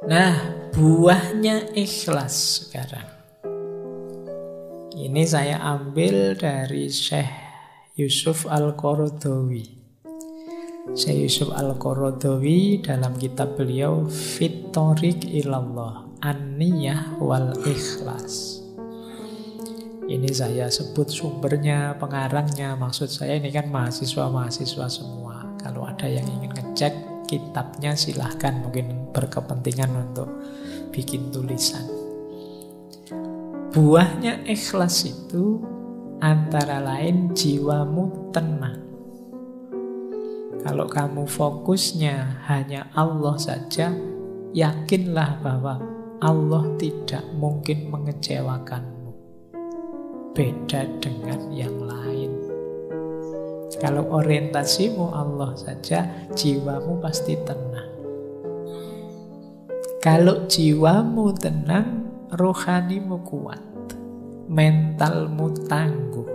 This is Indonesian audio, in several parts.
Nah, buahnya ikhlas sekarang. Ini saya ambil dari Syekh Yusuf Al-Qaradawi. Syekh Yusuf Al-Qaradawi dalam kitab beliau Fit Thoriq Ilallah, An-Niyah wal Ikhlas. Ini saya sebut sumbernya, pengarangnya. Maksud saya ini kan mahasiswa-mahasiswa semua. Kalau ada yang ingin ngecek kitabnya silahkan, mungkin berkepentingan untuk bikin tulisan. Buahnya ikhlas itu antara lain jiwamu tenang. Kalau kamu fokusnya hanya Allah saja, yakinlah bahwa Allah tidak mungkin mengecewakanmu. Beda dengan yang lain. Kalau orientasimu Allah saja, jiwamu pasti tenang. Kalau jiwamu tenang, rohanimu kuat, mentalmu tangguh,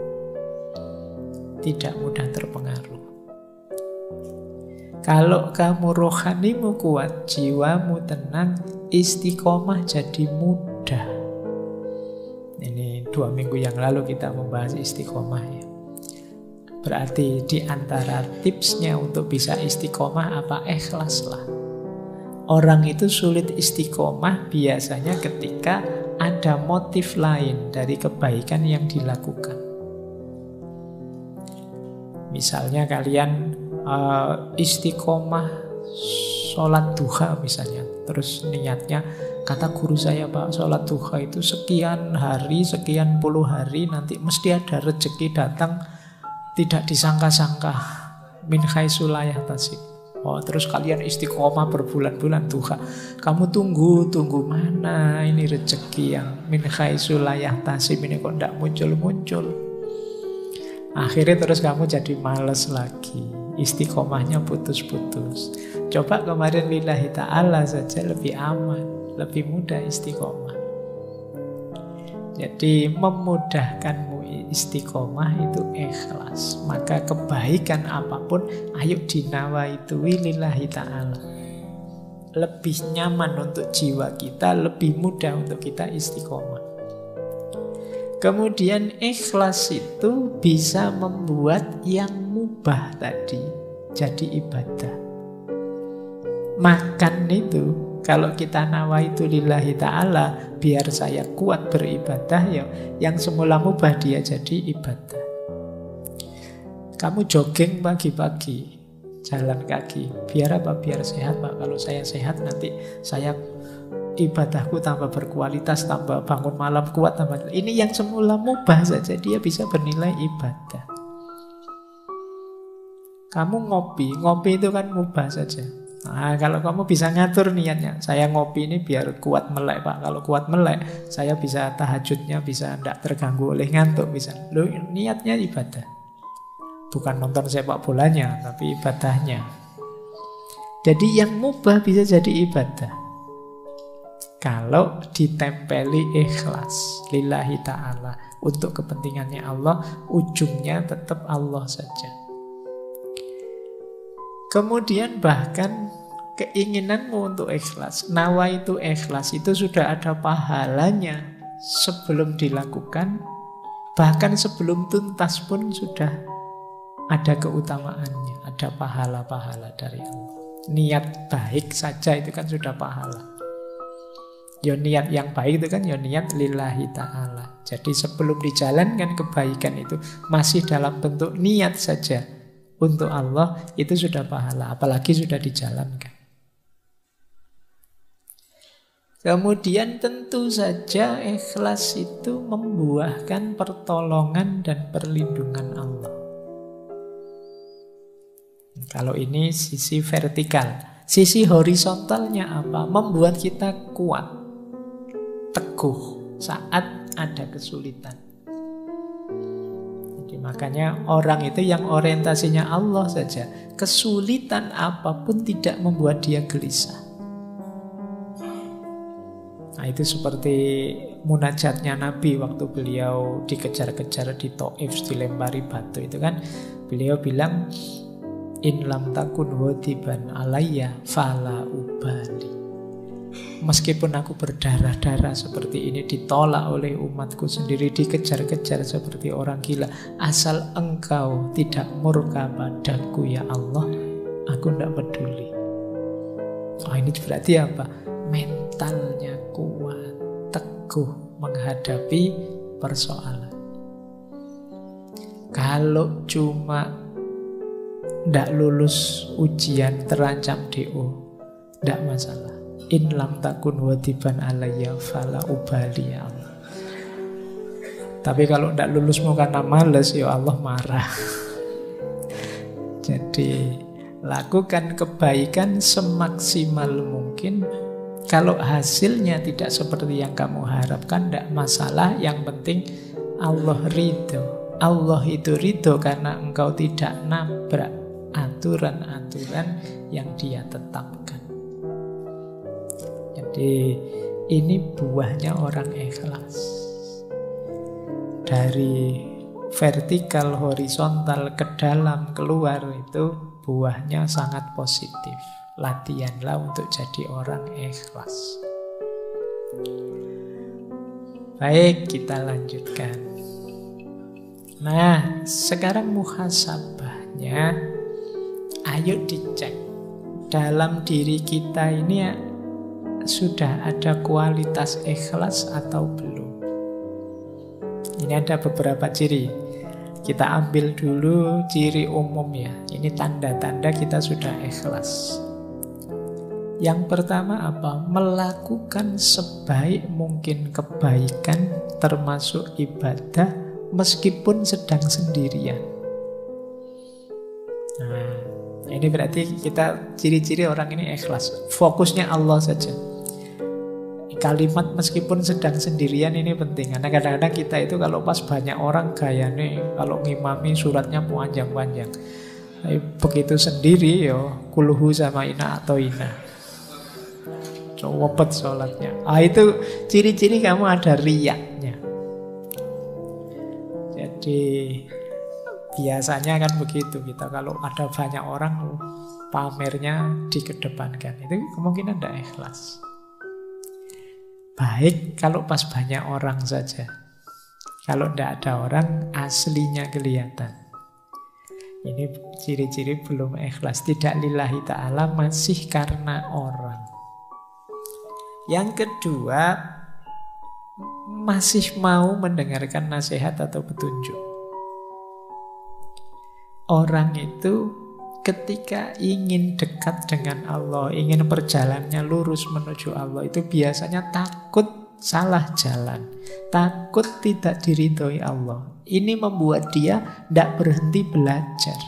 tidak mudah terpengaruh. Kalau kamu rohanimu kuat, jiwamu tenang, istiqomah jadi mudah. Ini 2 minggu yang lalu kita membahas istiqomah ya. Berarti di antara tipsnya untuk bisa istiqomah apa? Ikhlaslah. Orang itu sulit istiqomah biasanya ketika ada motif lain dari kebaikan yang dilakukan. Misalnya kalian istiqomah sholat duha misalnya, terus niatnya, kata guru saya Pak, sholat duha itu sekian hari, sekian puluh hari, nanti mesti ada rezeki datang tidak disangka-sangka, min haitsu la yahtasib. Oh, terus kalian istiqomah berbulan-bulan duha, kamu tunggu mana ini rezeki yang min haitsu la yahtasib ini kok tidak muncul-muncul. Akhirnya terus kamu jadi malas lagi, istiqomahnya putus-putus. Coba kemarin lillahi ta'ala saja lebih aman, lebih mudah istiqomah. Jadi memudahkanmu istiqomah itu ikhlas. Maka kebaikan apapun, ayo dinawaitui lillahi ta'ala. Lebih nyaman untuk jiwa kita, lebih mudah untuk kita istiqomah. Kemudian ikhlas itu bisa membuat yang mubah tadi jadi ibadah. Makan itu, kalau kita nawaitu lillahi ta'ala, biar saya kuat beribadah, ya, yang semula mubah dia jadi ibadah. Kamu jogging pagi-pagi, jalan kaki, biar apa? Biar sehat Pak. Kalau saya sehat nanti saya ibadahku tambah berkualitas, tambah bangun malam kuat, tambah. Ini yang semula mubah saja dia bisa bernilai ibadah. Kamu ngopi itu kan mubah saja. Nah, kalau kamu bisa ngatur niatnya, saya ngopi ini biar kuat melek Pak. Kalau kuat melek, saya bisa tahajudnya bisa tidak terganggu oleh ngantuk bisa. Loh, niatnya ibadah. Bukan nonton sepak bolanya, tapi ibadahnya. Jadi yang mubah bisa jadi ibadah kalau ditempeli ikhlas lillahi ta'ala, untuk kepentingannya Allah, ujungnya tetap Allah saja. Kemudian bahkan keinginanmu untuk ikhlas, nawaitu ikhlas itu sudah ada pahalanya sebelum dilakukan, bahkan sebelum tuntas pun sudah ada keutamaannya, ada pahala-pahala dari Allah. Niat baik saja itu kan sudah pahala. Ya niat yang baik itu kan ya niat lillahi ta'ala. Jadi sebelum dijalankan kebaikan itu masih dalam bentuk niat saja untuk Allah, itu sudah pahala, apalagi sudah dijalankan. Kemudian tentu saja ikhlas itu membuahkan pertolongan dan perlindungan Allah. Kalau ini sisi vertikal. Sisi horizontalnya apa? Membuat kita kuat, teguh saat ada kesulitan. Jadi makanya orang itu yang orientasinya Allah saja, kesulitan apapun tidak membuat dia gelisah. Nah, itu seperti munajatnya Nabi waktu beliau dikejar-kejar di Taif, dilempari batu itu kan. Beliau bilang, in lam takun wadiban alayya fala ubali. Meskipun aku berdarah-darah seperti ini, ditolak oleh umatku sendiri, dikejar-kejar seperti orang gila, asal engkau tidak murka padaku ya Allah, aku tidak peduli. Oh, ini berarti apa? Mentalnya kuat, teguh menghadapi persoalan. Kalau cuma tidak lulus ujian, terancam DO, tidak masalah. In lam takun wadiban alayya fala ubali ya Allah. Tapi kalau tidak lulusmu karena males, ya Allah marah. Jadi lakukan kebaikan semaksimal mungkin. Kalau hasilnya tidak seperti yang kamu harapkan, tidak masalah. Yang penting Allah ridho. Allah itu ridho karena engkau tidak nabrak aturan-aturan yang Dia tetapkan. Jadi ini buahnya orang ikhlas. Dari vertikal, horizontal, ke dalam, keluar, itu buahnya sangat positif. Latihanlah untuk jadi orang ikhlas. Baik, kita lanjutkan. Nah, sekarang muhasabahnya, ayo dicek. Dalam diri kita ini ya, sudah ada kualitas ikhlas atau belum? Ini ada beberapa ciri. Kita ambil dulu ciri umum ya. Ini tanda-tanda kita sudah ikhlas. Yang pertama apa? Melakukan sebaik mungkin kebaikan termasuk ibadah meskipun sedang sendirian. Nah, ini berarti kita ciri-ciri orang ini ikhlas. Fokusnya Allah saja. Kalimat meskipun sedang sendirian ini penting. Karena kadang-kadang kita itu kalau pas banyak orang gayane, kalau ngimami suratnya panjang-panjang. Tapi begitu sendiri yo kulhu sama ina atau ina. Cowopet sholatnya. Itu ciri-ciri kamu ada riyaknya. Jadi biasanya kan begitu kita kalau ada banyak orang pamernya dikedepankan. Itu kemungkinan tidak ikhlas. Baik kalau pas banyak orang saja. Kalau tidak ada orang, aslinya kelihatan. Ini ciri-ciri belum ikhlas. Tidak lillahi ta'ala, masih karena orang. Yang kedua, masih mau mendengarkan nasihat atau petunjuk. Orang itu ketika ingin dekat dengan Allah, ingin perjalanannya lurus menuju Allah, itu biasanya takut salah jalan, takut tidak diridhoi Allah. Ini membuat dia tidak berhenti belajar.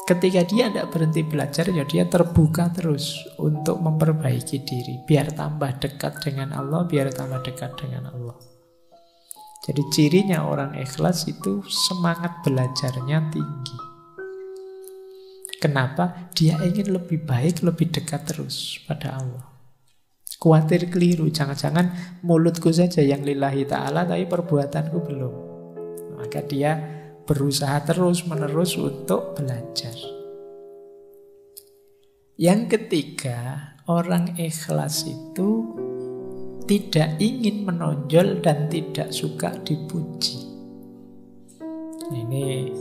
Ketika dia tidak berhenti belajar, ya dia terbuka terus untuk memperbaiki diri, biar tambah dekat dengan Allah, biar tambah dekat dengan Allah. Jadi cirinya orang ikhlas itu semangat belajarnya tinggi. Kenapa? Dia ingin lebih baik, lebih dekat terus pada Allah. Khawatir keliru, jangan-jangan mulutku saja yang lillahi ta'ala, tapi perbuatanku belum. Maka dia berusaha terus-menerus untuk belajar. Yang ketiga, orang ikhlas itu tidak ingin menonjol dan tidak suka dipuji. Ini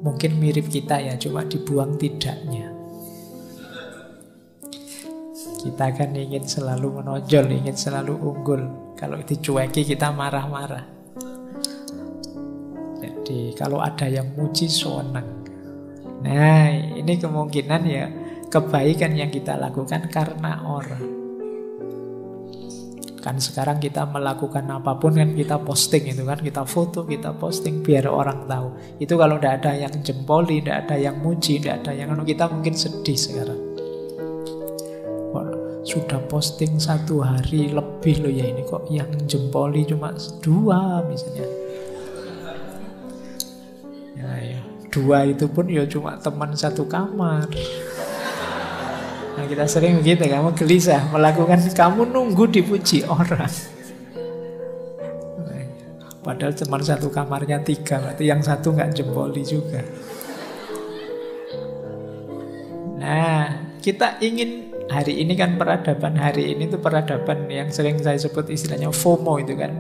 mungkin mirip kita ya, cuma dibuang tidaknya. Kita kan ingin selalu menonjol, ingin selalu unggul. Kalau dicueki kita marah-marah. Jadi kalau ada yang muji senang. Nah, ini kemungkinan ya kebaikan yang kita lakukan karena orang. Kan sekarang kita melakukan apapun kan kita posting itu kan, kita foto, kita posting biar orang tahu. Itu kalau tidak ada yang jempoli, tidak ada yang muji, tidak ada yang kita mungkin sedih sekarang. Wah, sudah posting 1 hari lebih loh ya, ini kok yang jempoli cuma 2 misalnya. Ya, 2 itu pun ya cuma teman satu kamar. Nah, kita sering begitu, kamu gelisah melakukan, kamu nunggu dipuji orang. Padahal cuma satu kamarnya 3, berarti yang satu nggak jempoli juga. Nah, kita ingin hari ini kan peradaban hari ini tuh peradaban yang sering saya sebut istilahnya FOMO itu kan,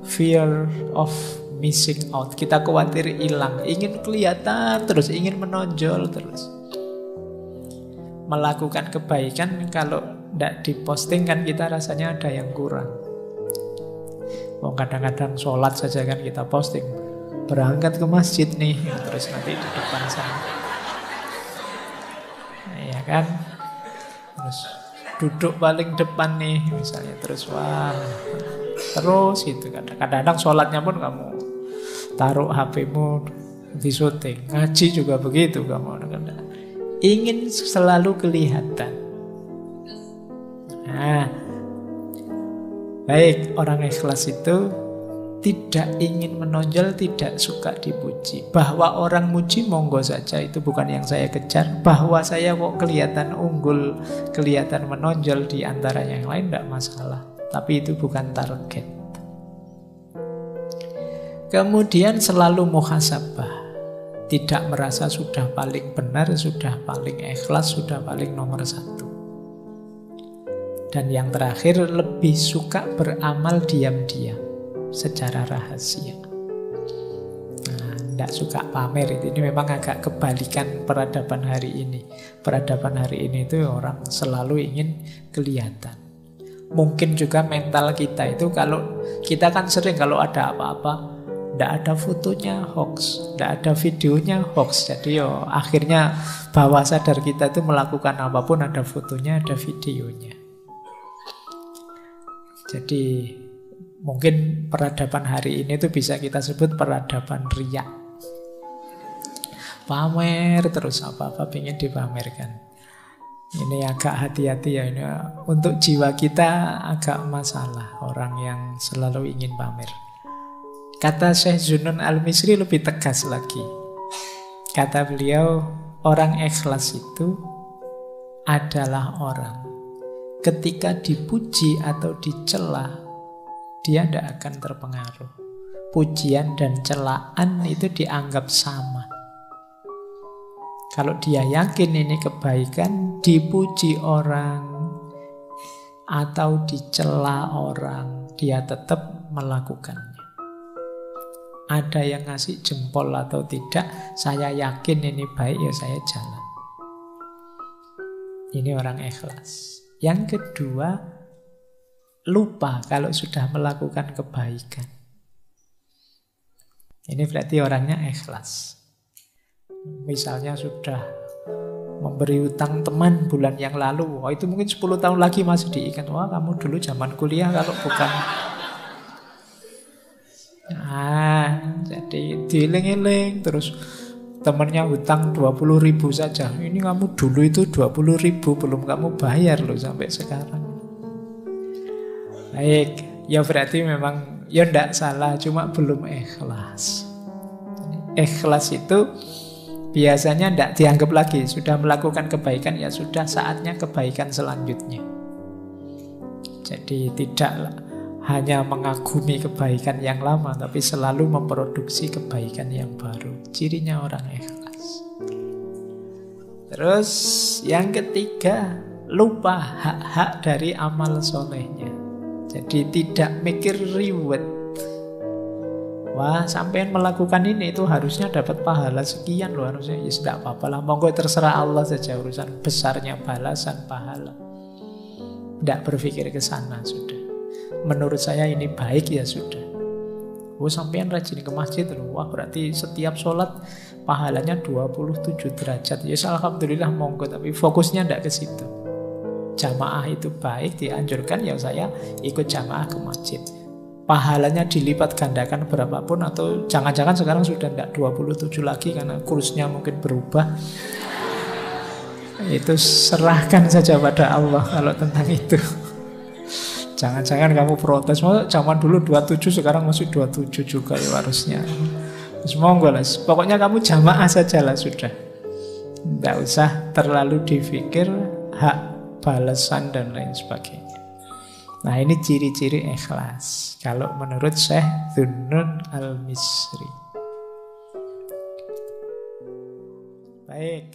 fear of missing out. Kita khawatir hilang, ingin kelihatan terus, ingin menonjol terus. Melakukan kebaikan kalau tidak diposting kan kita rasanya ada yang kurang. Kadang-kadang sholat saja kan kita posting, berangkat ke masjid nih, terus nanti di depan sana, ya kan, terus duduk paling depan nih misalnya, terus wah, terus gitu. Kadang-kadang sholatnya pun kamu taruh HP-mu di syuting, ngaji juga begitu kamu, ingin selalu kelihatan. Nah, baik, orang ikhlas itu tidak ingin menonjol, tidak suka dipuji. Bahwa orang muji monggo saja, itu bukan yang saya kejar. Bahwa saya kok kelihatan unggul, kelihatan menonjol di antara yang lain, tidak masalah. Tapi itu bukan target. Kemudian selalu muhasabah. Tidak merasa sudah paling benar, sudah paling ikhlas, sudah paling nomor satu. Dan yang terakhir, lebih suka beramal diam-diam, secara rahasia. Nah, tidak suka pamer. Ini memang agak kebalikan peradaban hari ini. Peradaban hari ini itu orang selalu ingin kelihatan. Mungkin juga mental kita itu, kalau kita kan sering kalau ada apa-apa, tidak ada fotonya hoax, tidak ada videonya hoax. Jadi akhirnya bawah sadar kita itu melakukan apapun ada fotonya, ada videonya. Jadi mungkin peradaban hari ini tuh bisa kita sebut peradaban riya. Pamer terus apa-apa ingin dipamerkan. Ini agak hati-hati ya, ini untuk jiwa kita agak masalah orang yang selalu ingin pamer. Kata Syekh Zunun Al-Misri lebih tegas lagi. Kata beliau, orang ikhlas itu adalah orang ketika dipuji atau dicela, dia tidak akan terpengaruh. Pujian dan celaan itu dianggap sama. Kalau dia yakin ini kebaikan, dipuji orang atau dicela orang, dia tetap melakukannya. Ada yang ngasih jempol atau tidak, saya yakin ini baik, ya saya jalan. Ini orang ikhlas. Yang kedua, lupa kalau sudah melakukan kebaikan. Ini berarti orangnya ikhlas. Misalnya sudah memberi utang teman bulan yang lalu, wah itu mungkin 10 tahun lagi masih diingat. Wah kamu dulu zaman kuliah kalau bukan. Nah, jadi dieling-eling terus temennya hutang 20.000 saja. Ini kamu dulu itu 20.000 belum kamu bayar loh sampai sekarang. Baik, ya berarti memang ya tidak salah, cuma belum ikhlas. Ikhlas itu biasanya tidak dianggap lagi. Sudah melakukan kebaikan, ya sudah saatnya kebaikan selanjutnya. Jadi tidak hanya mengagumi kebaikan yang lama, tapi selalu memproduksi kebaikan yang baru. Cirinya orang ikhlas. Terus yang ketiga, lupa hak-hak dari amal solehnya. Jadi tidak mikir reward. Wah, sampean melakukan ini itu harusnya dapat pahala sekian loh, harusnya. Ya tidak apa-apa lah, monggo terserah Allah saja urusan besarnya balasan pahala. Tidak berpikir ke sana sudah. Menurut saya ini baik, ya sudah. Oh sampean rajin ke masjid loh. Wah berarti setiap sholat pahalanya 27 derajat. Ya alhamdulillah monggo, tapi fokusnya tidak ke situ. Jamaah itu baik, dianjurkan, ya saya ikut jamaah ke masjid. Pahalanya dilipat gandakan berapapun, atau jangan-jangan sekarang sudah tidak 27 lagi karena kursnya mungkin berubah. Itu serahkan saja pada Allah kalau tentang itu. Jangan-jangan kamu protes, zaman dulu 27 sekarang masih 27 juga ya harusnya. Monggo lah, pokoknya kamu jamaah saja lah sudah. Tidak usah terlalu dipikir hak balasan dan lain sebagainya. Nah ini ciri-ciri ikhlas kalau menurut Syekh Zunun Al-Misri. Baik.